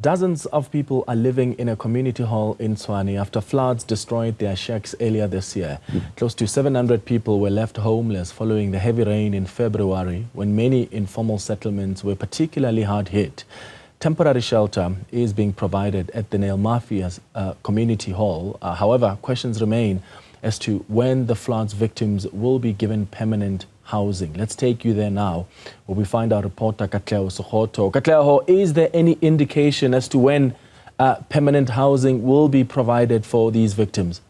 Dozens of people are living in a community hall in Tshwane after floods destroyed their shacks earlier this year. Close to 700 people were left homeless following the heavy rain in February, when many informal settlements were particularly hard hit. Temporary shelter is being provided at the Nellmapius community hall. However, questions remain as to when the floods victims will be given permanent housing. Let's take you there now, where we find our reporter Katleho, Sekhotho. Katleho, is there any indication as to when permanent housing will be provided for these victims?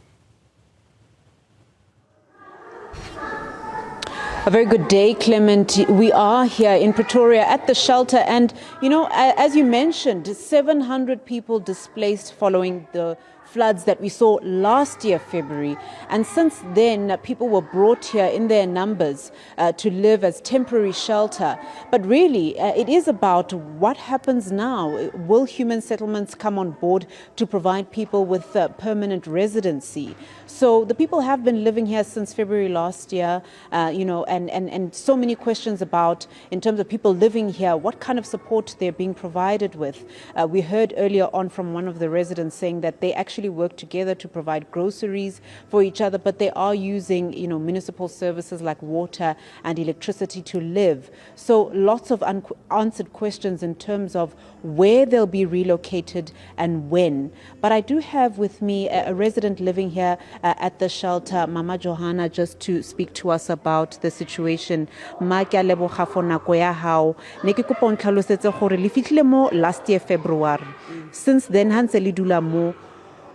A very good day, Clement. We are here in Pretoria at the shelter, and as you mentioned, 700 people displaced following the floods that we saw last year, February. And since then, people were brought here in their numbers to live as temporary shelter. But really, it is about what happens now. Will human settlements come on board to provide people with permanent residency? So the people have been living here since February last year, and so many questions about, in terms of people living here, what kind of support they're being provided with. We heard earlier on from one of the residents saying that they actually work together to provide groceries for each other, but they are using, municipal services like water and electricity to live. So lots of unanswered questions in terms of where they'll be relocated and when. But I do have with me a resident living here at the shelter, Mama Johanna, just to speak to us about the situation. Ma ke a leboga for nako ya hao. Ne ke kopa o ntlhalosetse gore le fitlhile mo last year February. Since then, ha ntse le dula mo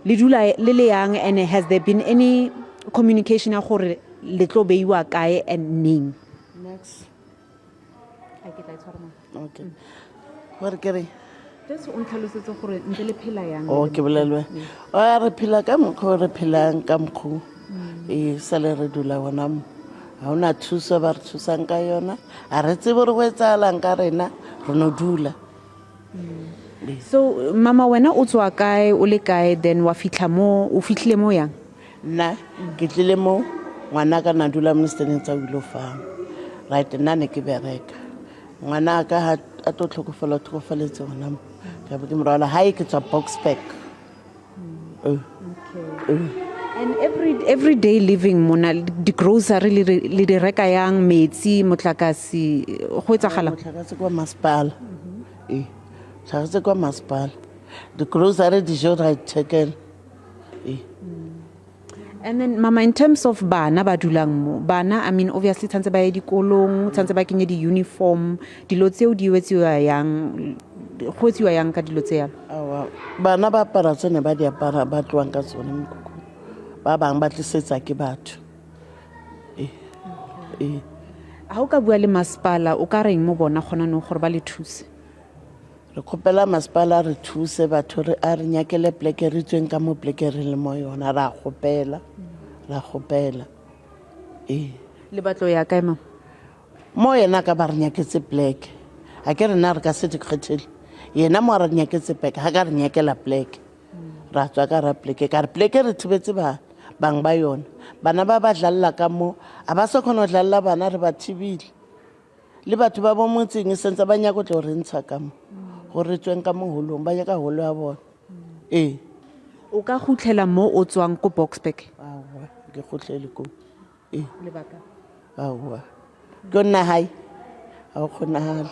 and has there been any communication ya gore le tlo beiwa kae and neng? Next. Okay. What kere? Just o ntlhalosetse gore ntse le phela yang. Okay, bolelwe. O re phela ka mokho re phelang ka mokho. Sale re dula wona mo. Ha ona thuso ba re thusang ka yona. A re tsebe re go etsalang ka rena re no dula. So mama, wena o tswa kae o le kae, then wa fitla mo o fitlile mo yang? Nna ke tlile mo ngwana ka na dula ministereng tsa wilo farm. Right, nna ne ke bereka. Ngwana ka ha a to tlhokofaletse gona mo. Ka be ke morala ha ke tswa Boxback. Okay. And every day living mona di grocery le di reka yang, metsi, motlakase, go etsagala? Motlakase kwa masepala. Tshwaretse kwa masepala. The grocery dijo ra ithekela. And then mama, in terms of bana ba dulang mo, bana, I mean, obviously tshantse ba ye dikolong, tshantse ba kenye di uniform, dilo tseo di wetsiwa yang, go wetsiwa yang ka dilo tseo? Awa, bana ba apara tsone ba di apara ba tloang ka tsone mokoko. Ba bang ba tlisetsa ke batho. Ha o ka bua le masepala, o ka reng mo bona gona no gore ba le thuse? Re khopela masepala re thuse batho re a re nyakele pleke re tsweng ka mo pleke re le mo yona ra khopela. Le batlo ya kae mama? Mo yena ka ba re nyaketse pleke. A ke re na re ka se dikgethele. Yena mo re nyaketse pleke, ha ka re nyakela pleke. Ra tswa ka ra pleke, ka re pleke re thubetse ba bang ba yona. Bana ba ba dlalla ka mo, a ba se khona dlalla bana re ba thibile. Le batho ba bo motseng e sentse ba nyaka tlo re ntsha ka mo. Gore tsweng ka mo holong ba nyaka holo ya bona. O ka gutlela mo o tswang ko Boxback? Awa, ke gotlele ko. Lebaka? Awa. Go nna hai. A o khonahale.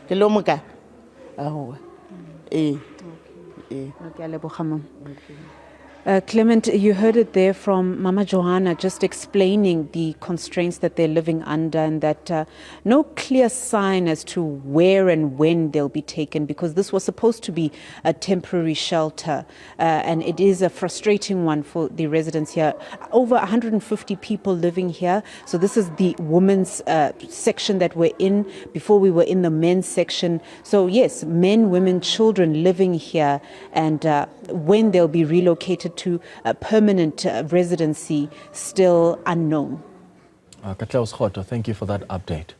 Ke lo moka. Awa. Okay, a leboga mama. Clement, you heard it there from Mama Johanna, just explaining the constraints that they're living under, and that no clear sign as to where and when they'll be taken, because this was supposed to be a temporary shelter, and it is a frustrating one for the residents here. Over 150 people living here, so this is the women's section that we're in. Before we were in the men's section. So yes, men, women, children living here, and when they'll be relocated to a permanent residency, still unknown. Katleho, Sekhotho, thank you for that update.